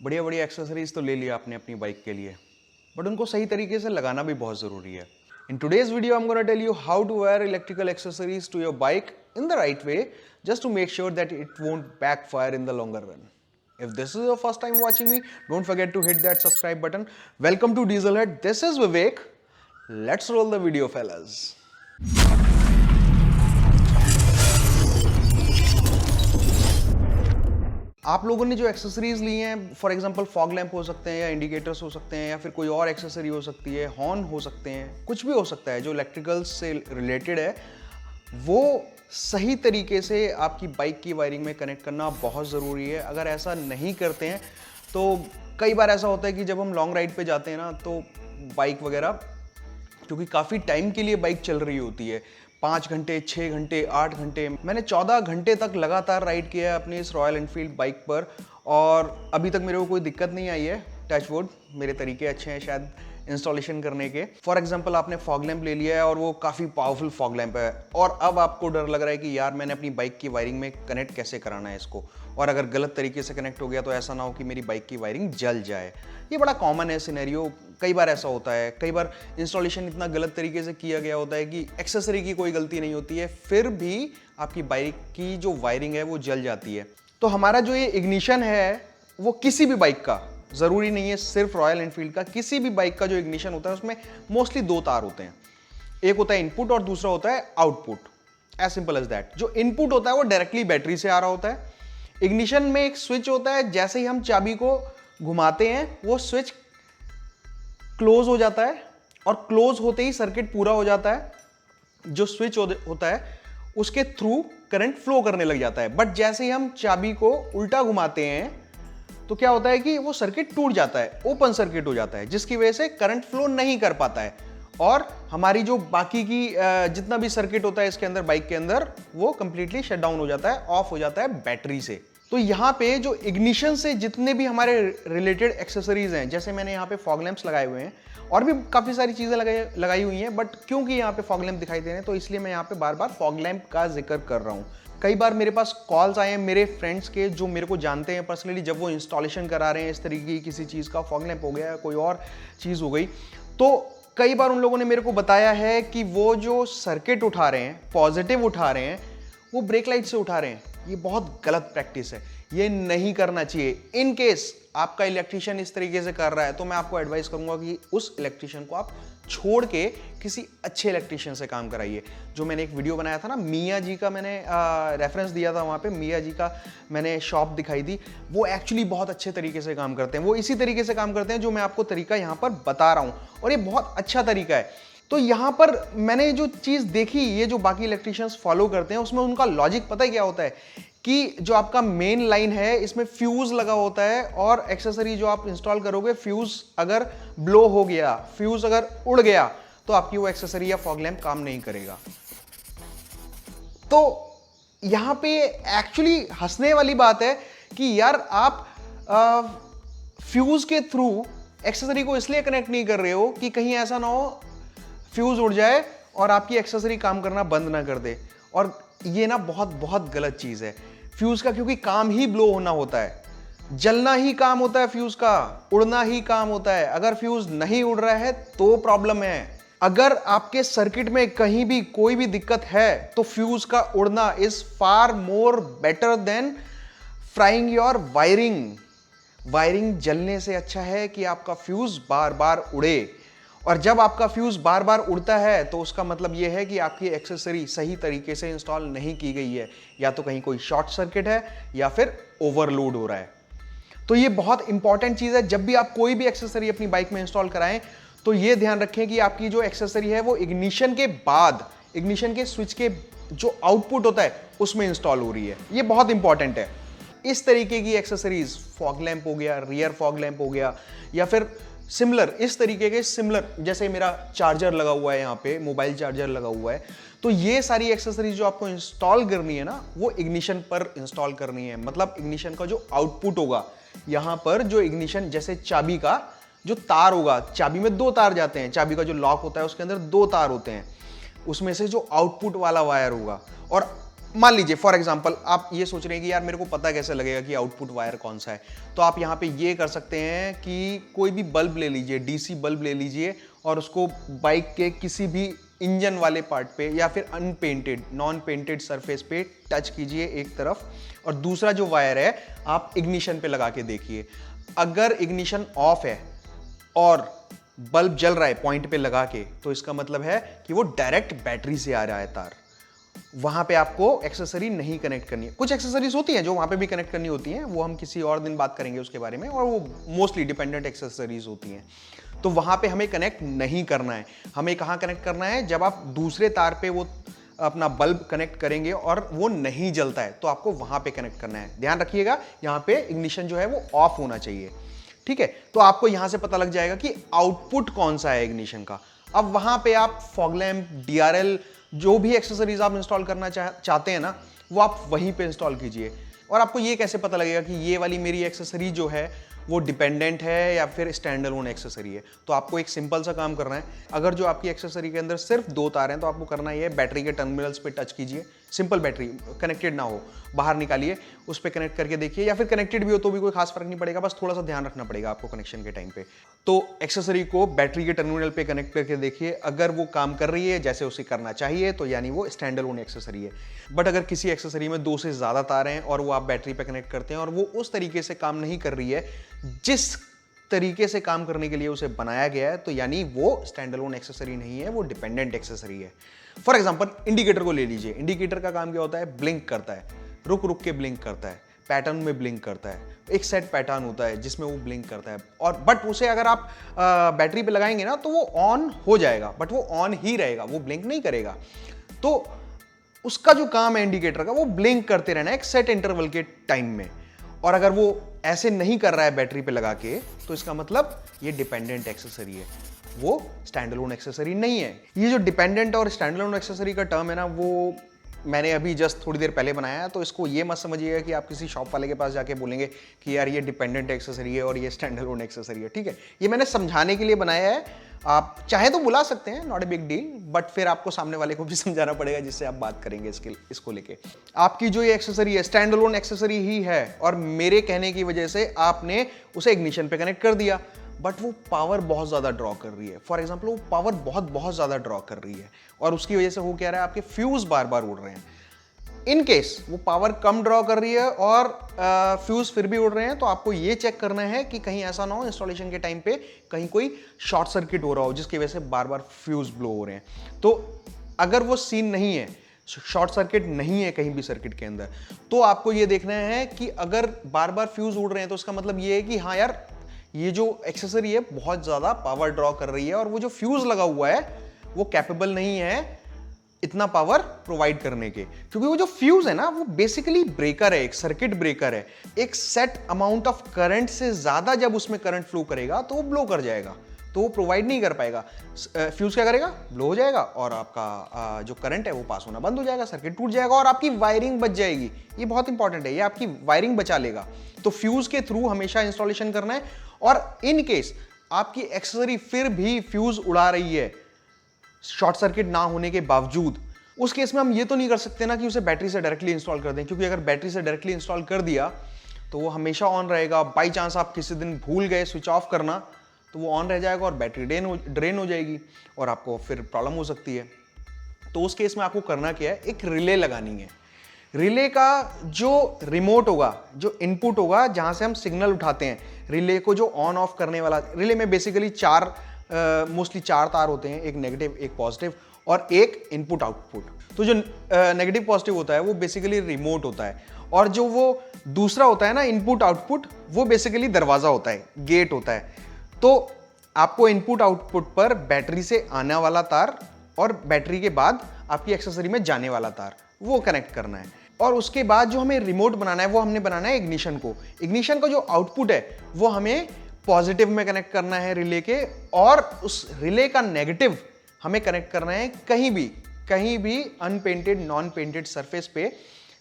बढ़िया बढ़िया एक्सेसरीज तो ले लिया आपने अपनी बाइक के लिए, बट उनको सही तरीके से लगाना भी बहुत ज़रूरी है। In today's video, I'm going to tell you how to wear electrical accessories to your bike in the right way, just to make sure that it won't backfire in the longer run. If this is your first time watching me, don't forget to hit that subscribe button. Welcome to Dieselhead. This is Vivek. Let's roll the video, fellas. आप लोगों ने जो accessories ली हैं, for example fog lamp हो सकते हैं या indicators हो सकते हैं या फिर कोई और एक्सेसरी हो सकती है, हॉर्न हो सकते हैं, कुछ भी हो सकता है जो इलेक्ट्रिकल से रिलेटेड है, वो सही तरीके से आपकी बाइक की वायरिंग में कनेक्ट करना बहुत ज़रूरी है। अगर ऐसा नहीं करते हैं तो कई बार ऐसा होता है कि जब हम लॉन्ग राइड पे जाते हैं ना, तो बाइक वगैरह, क्योंकि काफ़ी टाइम के लिए बाइक चल रही होती है, 5 घंटे, 6 घंटे, 8 घंटे, मैंने 14 घंटे तक लगातार राइड किया है अपनी इस रॉयल एनफील्ड बाइक पर और अभी तक मेरे को कोई दिक्कत नहीं आई है। टच वुड, मेरे तरीके अच्छे हैं शायद इंस्टॉलेशन करने के। फॉर एग्जांपल आपने फॉग लैंप ले लिया है और वो काफ़ी पावरफुल फॉग लैंप है और अब आपको डर लग रहा है कि यार मैंने अपनी बाइक की वायरिंग में कनेक्ट कैसे कराना है इसको, और अगर गलत तरीके से कनेक्ट हो गया तो ऐसा ना हो कि मेरी बाइक की वायरिंग जल जाए। ये बड़ा कॉमन है सिनेरियो, कई बार ऐसा होता है। कई बार इंस्टॉलेशन इतना गलत तरीके से किया गया होता है कि एक्सेसरी की कोई गलती नहीं होती है, फिर भी आपकी बाइक की जो वायरिंग है वो जल जाती है। तो हमारा जो ये इग्निशन है वो किसी भी बाइक का, ज़रूरी नहीं है सिर्फ रॉयल एनफील्ड का, किसी भी बाइक का जो इग्निशन होता है उसमें मोस्टली 2 तार होते हैं। एक होता है इनपुट और दूसरा होता है output. As simple as that. जो इनपुट होता है वो डायरेक्टली बैटरी से आ रहा होता है। इग्निशन में एक स्विच होता है, जैसे ही हम चाबी को घुमाते हैं वो स्विच क्लोज हो जाता है और क्लोज होते ही सर्किट पूरा हो जाता है। जो स्विच होता है उसके थ्रू करंट फ्लो करने लग जाता है, बट जैसे ही हम चाबी को उल्टा घुमाते हैं तो क्या होता है कि वो सर्किट टूट जाता है, ओपन सर्किट हो जाता है, जिसकी वजह से करंट फ्लो नहीं कर पाता है और हमारी जो बाकी की जितना भी सर्किट होता है इसके अंदर, बाइक के अंदर, वो कंप्लीटली शट डाउन हो जाता है, ऑफ हो जाता है बैटरी से। तो यहाँ पे जो इग्निशन से जितने भी हमारे रिलेटेड एक्सेसरीज हैं, जैसे मैंने यहाँ पे फॉग लैंप्स लगाए हुए हैं और भी काफ़ी सारी चीज़ें लगाई हुई हैं, बट क्योंकि यहाँ पे फॉग लैंप दिखाई दे रहे हैं तो इसलिए मैं यहाँ पे बार बार फॉग लैंप का जिक्र कर रहा हूँ। कई बार मेरे पास कॉल्स आए हैं मेरे फ्रेंड्स के जो मेरे को जानते हैं पर्सनली, जब वो इंस्टॉलेशन करा रहे हैं इस तरीके की किसी चीज़ का, फॉग लैंप हो गया, कोई और चीज़ हो गई, तो कई बार उन लोगों ने मेरे को बताया है कि वो जो सर्किट उठा रहे हैं, पॉजिटिव उठा रहे हैं, वो ब्रेक लाइट से उठा रहे हैं। ये बहुत गलत प्रैक्टिस है, ये नहीं करना चाहिए। इन केस आपका इलेक्ट्रिशियन इस तरीके से कर रहा है तो मैं आपको एडवाइस करूंगा कि उस इलेक्ट्रिशियन को आप छोड़ के किसी अच्छे इलेक्ट्रिशियन से काम कराइए। जो मैंने एक वीडियो बनाया था ना, मियाँ जी का मैंने रेफरेंस दिया था, वहाँ पे मियाँ जी का मैंने शॉप दिखाई थी, वो एक्चुअली बहुत अच्छे तरीके से काम करते हैं। वो इसी तरीके से काम करते हैं जो मैं आपको तरीका यहाँ पर बता रहा हूँ, और ये बहुत अच्छा तरीका है। तो यहाँ पर मैंने जो चीज़ देखी, ये जो बाकी इलेक्ट्रिशियंस फॉलो करते हैं, उसमें उनका लॉजिक पता है क्या होता है कि जो आपका मेन लाइन है इसमें फ्यूज लगा होता है और एक्सेसरी जो आप इंस्टॉल करोगे, फ्यूज अगर ब्लो हो गया, फ्यूज अगर उड़ गया तो आपकी वो एक्सेसरी या फॉग लैंप काम नहीं करेगा। तो यहां पे एक्चुअली हंसने वाली बात है कि यार आप फ्यूज के थ्रू एक्सेसरी को इसलिए कनेक्ट नहीं कर रहे हो कि कहीं ऐसा ना हो फ्यूज उड़ जाए और आपकी एक्सेसरी काम करना बंद ना कर दे। और ये ना बहुत बहुत गलत चीज है। फ्यूज का क्योंकि काम ही ब्लो होना होता है, जलना ही काम होता है फ्यूज का, उड़ना ही काम होता है। अगर फ्यूज नहीं उड़ रहा है तो प्रॉब्लम है। अगर आपके सर्किट में कहीं भी कोई भी दिक्कत है तो फ्यूज का उड़ना is far more better than frying your wiring. Wiring जलने से अच्छा है कि आपका फ्यूज बार बार उड़े, और जब आपका फ्यूज बार बार उड़ता है तो उसका मतलब यह है कि आपकी एक्सेसरी सही तरीके से इंस्टॉल नहीं की गई है, या तो कहीं कोई शॉर्ट सर्किट है या फिर ओवरलोड हो रहा है। तो ये बहुत इंपॉर्टेंट चीज है। जब भी आप कोई भी एक्सेसरी अपनी बाइक में इंस्टॉल कराएं तो ये ध्यान रखें कि आपकी जो एक्सेसरी है वो इग्निशन के बाद, इग्निशन के स्विच के जो आउटपुट होता है उसमें इंस्टॉल हो रही है। ये बहुत इंपॉर्टेंट है। इस तरीके की एक्सेसरीज, फॉग लैंप हो गया, रियर फॉग लैंप हो गया, या फिर सिमिलर इस तरीके के सिमिलर, जैसे मेरा चार्जर लगा हुआ है, यहाँ पे मोबाइल चार्जर लगा हुआ है, तो ये सारी एक्सेसरीज जो आपको इंस्टॉल करनी है ना, वो इग्निशन पर इंस्टॉल करनी है। मतलब इग्निशन का जो आउटपुट होगा, यहाँ पर जो इग्निशन, जैसे चाबी का जो तार होगा, चाबी में 2 तार जाते हैं, चाबी का जो लॉक होता है उसके अंदर 2 तार होते हैं, उसमें से जो आउटपुट वाला वायर होगा, और मान लीजिए फॉर एग्जांपल आप ये सोच रहे हैं कि यार मेरे को पता कैसे लगेगा कि आउटपुट वायर कौन सा है, तो आप यहाँ पे ये कर सकते हैं कि कोई भी बल्ब ले लीजिए, डीसी बल्ब ले लीजिए और उसको बाइक के किसी भी इंजन वाले पार्ट पे या फिर अनपेंटेड नॉन पेंटेड सरफेस पे टच कीजिए एक तरफ, और दूसरा जो वायर है आप इग्निशन पे लगा के देखिए। अगर इग्निशन ऑफ है और बल्ब जल रहा है पॉइंट पे लगा के, तो इसका मतलब है कि वो डायरेक्ट बैटरी से आ रहा है तार। वहां पे आपको एक्सेसरी नहीं कनेक्ट करनी है। कुछ एक्सेसरीज होती हैं जो वहां पे भी कनेक्ट करनी होती हैं, वो हम किसी और दिन बात करेंगे उसके बारे में, और वो मोस्टली डिपेंडेंट एक्सेसरीज होती हैं, तो वहां पे हमें कनेक्ट नहीं करना है। हमें कहां कनेक्ट करना है? जब आप दूसरे तार पे वो अपना बल्ब कनेक्ट करेंगे और वो नहीं जलता है, तो आपको वहां पे कनेक्ट करना है। ध्यान रखिएगा, यहां पे इग्निशन जो है वो ऑफ होना चाहिए, ठीक है। तो आपको यहां से पता लग जाएगा कि आउटपुट कौन सा है इग्निशन का। अब वहां पे आप फॉग लैंप, DRL, जो भी एक्सेसरीज आप इंस्टॉल करना चाहते हैं ना, वो आप वहीं पे इंस्टॉल कीजिए। और आपको ये कैसे पता लगेगा कि ये वाली मेरी एक्सेसरी जो है वो डिपेंडेंट है या फिर स्टैंड अलोन एक्सेसरी है? तो आपको एक सिंपल सा काम करना है। अगर जो आपकी एक्सेसरी के अंदर सिर्फ 2 तार हैं, तो आपको करना ये है, बैटरी के टर्मिनल्स पे टच कीजिए। सिंपल बैटरी कनेक्टेड ना हो, बाहर निकालिए, उस पर कनेक्ट करके देखिए, या फिर कनेक्टेड भी हो तो भी कोई खास फर्क नहीं पड़ेगा, बस थोड़ा सा ध्यान रखना पड़ेगा आपको कनेक्शन के टाइम पे। तो एक्सेसरी को बैटरी के टर्मिनल पे कनेक्ट करके देखिए, अगर वो काम कर रही है जैसे उसे करना चाहिए, तो यानी वो स्टैंड अलोन एक्सेसरी है। बट अगर किसी एक्सेसरी में 2 से ज्यादा तार हैं और वो आप बैटरी पे कनेक्ट करते हैं और वो उस तरीके से काम नहीं कर रही है जिस तरीके से काम करने के लिए उसे बनाया गया है, तो यानी वो स्टैंड अलोन एक्सेसरी नहीं है, वो डिपेंडेंट एक्सेसरी है। फॉर एग्जांपल इंडिकेटर को ले लीजिए। इंडिकेटर का काम क्या होता है? ब्लिंक करता है, रुक रुक के ब्लिंक करता है, पैटर्न में ब्लिंक करता है। एक सेट पैटर्न होता है जिसमें वो ब्लिंक करता है, और बट उसे अगर आप बैटरी पे लगाएंगे ना, तो वो ऑन हो जाएगा, बट वो ऑन ही रहेगा, वो ब्लिंक नहीं करेगा। तो उसका जो काम है इंडिकेटर का, वो ब्लिंक करते रहना है एक सेट इंटरवल के टाइम में। और अगर वो ऐसे नहीं कर रहा है बैटरी पे लगा के, तो इसका मतलब ये डिपेंडेंट एक्सेसरी है, वो स्टैंड अलोन एक्सेसरी नहीं है। ये जो डिपेंडेंट और स्टैंड अलोन एक्सेसरी का टर्म है ना, वो मैंने अभी जस्ट थोड़ी देर पहले बनाया है, तो इसको ये मत समझिएगा कि आप किसी शॉप वाले के पास जाके बोलेंगे कि यार ये डिपेंडेंट एक्सेसरी है और ये स्टैंड अलोन एक्सेसरी है, ठीक है। ये मैंने समझाने के लिए बनाया है, आप चाहे तो बुला सकते हैं, not a big deal, but फिर आपको सामने वाले को भी समझाना पड़ेगा जिससे आप बात करेंगे इसको लेके। आपकी जो ये एक्सेसरी है स्टैंड अलोन एक्सेसरी ही है, और मेरे कहने की वजह से आपने उसे इग्निशन पे कनेक्ट कर दिया, बट वो पावर बहुत ज़्यादा ड्रॉ कर रही है। फॉर एग्जाम्पल वो पावर बहुत ज़्यादा ड्रॉ कर रही है, और उसकी वजह से हो क्या रहा है, आपके फ्यूज बार बार उड़ रहे हैं। इन केस वो पावर कम ड्रॉ कर रही है और फ्यूज फिर भी उड़ रहे हैं, तो आपको ये चेक करना है कि कहीं ऐसा ना हो इंस्टॉलेशन के टाइम पे कहीं कोई शॉर्ट सर्किट हो रहा हो जिसकी वजह से बार बार फ्यूज ब्लो हो रहे हैं। तो अगर वो सीन नहीं है, शॉर्ट सर्किट नहीं है कहीं भी सर्किट के अंदर, तो आपको ये देखना है कि अगर बार बार फ्यूज उड़ रहे हैं, तो इसका मतलब ये है कि हाँ यार, ये जो एक्सेसरी है बहुत ज्यादा पावर ड्रॉ कर रही है, और वो जो फ्यूज लगा हुआ है वो कैपेबल नहीं है इतना पावर प्रोवाइड करने के। क्योंकि वो जो फ्यूज है ना, वो बेसिकली ब्रेकर है, एक सर्किट ब्रेकर है। एक सेट अमाउंट ऑफ करंट से ज्यादा जब उसमें करंट फ्लो करेगा तो वो ब्लो कर जाएगा, तो वो प्रोवाइड नहीं कर पाएगा। फ्यूज क्या करेगा? ब्लो हो जाएगा, और आपका जो करंट है वो पास होना बंद हो जाएगा, सर्किट टूट जाएगा, और आपकी वायरिंग बच जाएगी। ये बहुत इंपॉर्टेंट है, ये आपकी वायरिंग बचा लेगा। तो फ्यूज के थ्रू हमेशा इंस्टॉलेशन करना है। और इन केस आपकी एक्सेसरी फिर भी फ्यूज उड़ा रही है शॉर्ट सर्किट ना होने के बावजूद, उस केस में हम ये तो नहीं कर सकते ना कि उसे बैटरी से डायरेक्टली इंस्टॉल कर दें, क्योंकि अगर बैटरी से डायरेक्टली इंस्टॉल कर दिया तो वो हमेशा ऑन रहेगा। बाई चांस आप किसी दिन भूल गए स्विच ऑफ करना, तो वो ऑन रह जाएगा और बैटरी ड्रेन हो जाएगी, और आपको फिर प्रॉब्लम हो सकती है। तो उस केस में आपको करना क्या है, एक रिले लगानी है। रिले का जो रिमोट होगा, जो इनपुट होगा जहां से हम सिग्नल उठाते हैं, रिले को जो ऑन ऑफ करने वाला, रिले में बेसिकली मोस्टली 4 तार होते हैं, एक नेगेटिव, एक पॉजिटिव और एक इनपुट आउटपुट। तो जो नेगेटिव पॉजिटिव होता है वो बेसिकली रिमोट होता है, और जो वो दूसरा होता है ना इनपुट आउटपुट, वो बेसिकली दरवाजा होता है, गेट होता है। तो आपको इनपुट आउटपुट पर बैटरी से आने वाला तार और बैटरी के बाद आपकी एक्सेसरी में जाने वाला तार, वो कनेक्ट करना है। और उसके बाद जो हमें रिमोट बनाना है, वो हमने बनाना है इग्निशन को। इग्निशन का जो आउटपुट है वो हमें पॉजिटिव में कनेक्ट करना है रिले के, और उस रिले का नेगेटिव हमें कनेक्ट करना है कहीं भी अनपेंटेड नॉन पेंटेड सरफेस पे,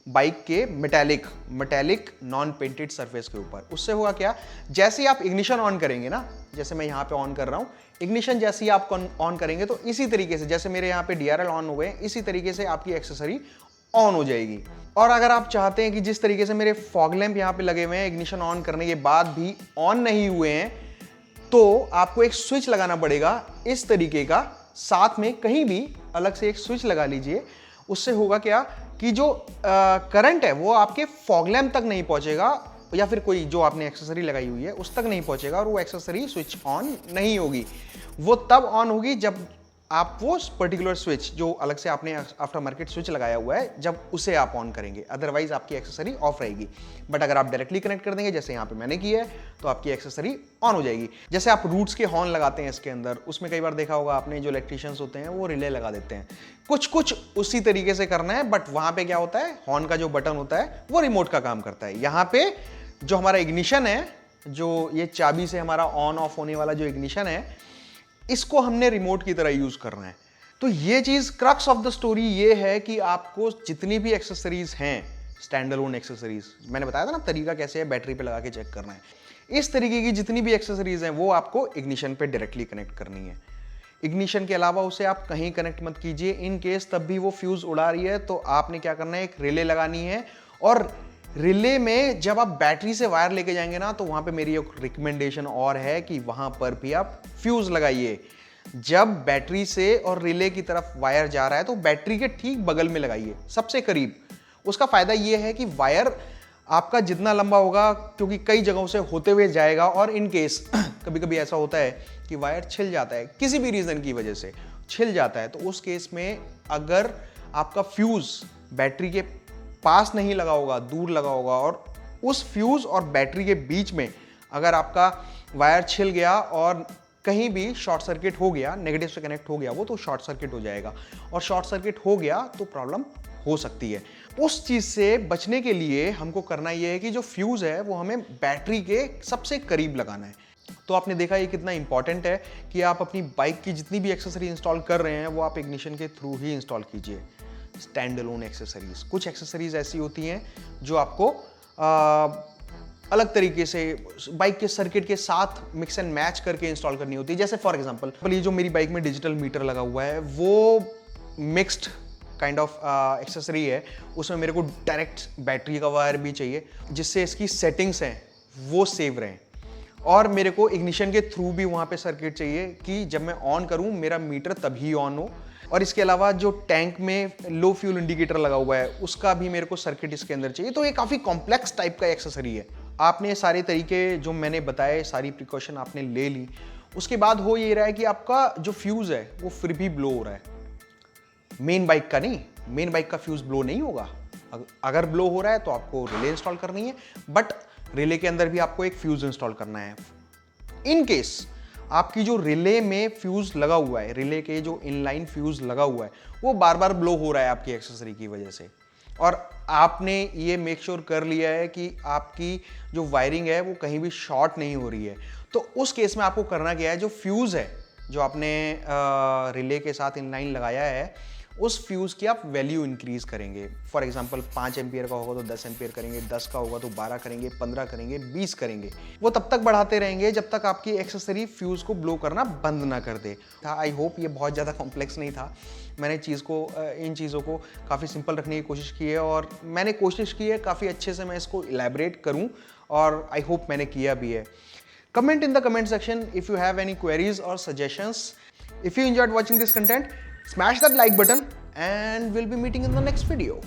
बाइक के मेटालिक नॉन पेंटेड सरफेस के ऊपर। उससे होगा क्या, जैसे ही आप इग्निशन ऑन करेंगे ना, जैसे मैं यहां पे ऑन कर रहा हूं, इग्निशन जैसे ही आप ऑन करेंगे तो इसी तरीके से, जैसे मेरे यहाँ पे DRL ऑन हुए, इसी तरीके से आपकी एक्सेसरी ऑन हो जाएगी। और अगर आप चाहते हैं कि जिस तरीके से मेरे फॉग लैंप यहाँ पे लगे हुए हैं, इग्निशन ऑन करने के बाद भी ऑन नहीं हुए हैं, तो आपको एक स्विच लगाना पड़ेगा इस तरीके का, साथ में कहीं भी अलग से एक स्विच लगा लीजिए। उससे होगा क्या कि जो करंट है वो आपके फॉग लैंप तक नहीं पहुंचेगा, या फिर कोई जो आपने एक्सेसरी लगाई हुई है उस तक नहीं पहुंचेगा, और वो एक्सेसरी स्विच ऑन नहीं होगी। वो तब ऑन होगी जब आप वो पर्टिकुलर स्विच जो अलग से आपने आफ्टर मार्केट स्विच लगाया हुआ है, जब उसे आप ऑन करेंगे, अदरवाइज आपकी एक्सेसरी ऑफ रहेगी। बट अगर आप डायरेक्टली कनेक्ट कर देंगे जैसे यहाँ पे मैंने किया है, तो आपकी एक्सेसरी ऑन हो जाएगी। जैसे आप रूट्स के हॉर्न लगाते हैं इसके अंदर, उसमें कई बार देखा होगा आपने, जो इलेक्ट्रिशियंस होते हैं वो रिले लगा देते हैं। कुछ उसी तरीके से करना है, बट वहां पे क्या होता है, हॉर्न का जो बटन होता है वो रिमोट का काम करता है। यहाँ पे जो हमारा इग्निशन है, जो ये चाबी से हमारा ऑन ऑफ होने वाला जो इग्निशन है, इसको हमने रिमोट की तरह यूज करना है। तो ये चीज क्रक्स ऑफ द स्टोरी ये है कि आपको जितनी भी एक्सेसरीज हैं, स्टैंड अलोन एक्सेसरीज, मैंने बताया था ना तरीका कैसे है, बैटरी पे लगा के चेक करना है, इस तरीके की जितनी भी एक्सेसरीज हैं वो आपको इग्निशन पे डायरेक्टली कनेक्ट करनी है। इग्निशन के अलावा उसे आप कहीं कनेक्ट मत कीजिए। इन केस तब भी वो फ्यूज उड़ा रही है तो आपने क्या करना है, एक रिले लगानी है। और रिले में जब आप बैटरी से वायर लेके जाएंगे ना, तो वहां पे मेरी एक रिकमेंडेशन और है कि वहां पर भी आप फ्यूज लगाइए। जब बैटरी से और रिले की तरफ वायर जा रहा है तो बैटरी के ठीक बगल में लगाइए, सबसे करीब। उसका फायदा यह है कि वायर आपका जितना लंबा होगा, क्योंकि कई जगहों से होते हुए जाएगा, और इन केस कभी कभी ऐसा होता है कि वायर छिल जाता है, किसी भी रीजन की वजह से छिल जाता है, तो उस केस में अगर आपका फ्यूज बैटरी के पास नहीं लगा होगा, दूर लगा होगा, और उस फ्यूज और बैटरी के बीच में अगर आपका वायर छिल गया और कहीं भी शॉर्ट सर्किट हो गया, नेगेटिव से कनेक्ट हो गया वो, तो शॉर्ट सर्किट हो जाएगा। और शॉर्ट सर्किट हो गया तो प्रॉब्लम हो सकती है। उस चीज से बचने के लिए हमको करना यह है कि जो फ्यूज है वो हमें बैटरी के सबसे करीब लगाना है। तो आपने देखा ये कितना इंपॉर्टेंट है कि आप अपनी बाइक की जितनी भी एक्सेसरी इंस्टॉल कर रहे हैं वो आप इग्निशन के थ्रू ही इंस्टॉल कीजिए। स्टैंड अलोन एक्सेसरीज, कुछ एक्सेसरीज ऐसी होती हैं जो आपको अलग तरीके से बाइक के सर्किट के साथ मिक्स एंड मैच करके इंस्टॉल करनी होती है। जैसे फॉर एग्जांपल ये जो मेरी बाइक में डिजिटल मीटर लगा हुआ है, वो मिक्स्ड काइंड ऑफ एक्सेसरी है। उसमें मेरे को डायरेक्ट बैटरी का वायर भी चाहिए जिससे इसकी सेटिंग्स हैं वो सेव रहें, और मेरे को इग्निशन के थ्रू भी वहाँ पे सर्किट चाहिए कि जब मैं ऑन करूँ मेरा मीटर तभी ऑन हो। और इसके अलावा जो टैंक में लो फ्यूल इंडिकेटर लगा हुआ है उसका भी मेरे को सर्किट इसके अंदर चाहिए। तो ये काफ़ी कॉम्प्लेक्स टाइप का एक्सेसरी है। आपने सारे तरीके जो मैंने बताए, सारी प्रिकॉशन आपने ले ली, उसके बाद हो ये रहा है कि आपका जो फ्यूज़ है वो फिर भी ब्लो हो रहा है। मेन बाइक का नहीं, मेन बाइक का फ्यूज़ ब्लो नहीं होगा। अगर ब्लो हो रहा है तो आपको रिले इंस्टॉल करनी है, बट रिले के अंदर भी आपको एक फ्यूज़ इंस्टॉल करना है। इन केस आपकी जो रिले में फ्यूज लगा हुआ है, रिले के जो इनलाइन फ्यूज लगा हुआ है, वो बार बार ब्लो हो रहा है आपकी एक्सेसरी की वजह से, और आपने ये मेक श्योर कर लिया है कि आपकी जो वायरिंग है वो कहीं भी शॉर्ट नहीं हो रही है, तो उस केस में आपको करना क्या है, जो फ्यूज है जो आपने रिले के साथ इनलाइन लगाया है, उस फ्यूज़ की आप वैल्यू इंक्रीज करेंगे। फॉर एग्जांपल 5 एम्पियर का होगा तो 10 एम्पियर करेंगे, 10 का होगा तो 12 करेंगे, 15 करेंगे, 20 करेंगे। वो तब तक बढ़ाते रहेंगे जब तक आपकी एक्सेसरी फ्यूज़ को ब्लो करना बंद ना कर दे। आई होप ये बहुत ज़्यादा कॉम्प्लेक्स नहीं था। मैंने इन चीज़ों को काफ़ी सिंपल रखने की कोशिश की है, और मैंने कोशिश की है काफ़ी अच्छे से मैं इसको इलेबरेट करूँ, और आई होप मैंने किया भी है। Comment in the comment section if you have any queries or suggestions. If you enjoyed watching this content, smash that like button and we'll be meeting in the next video.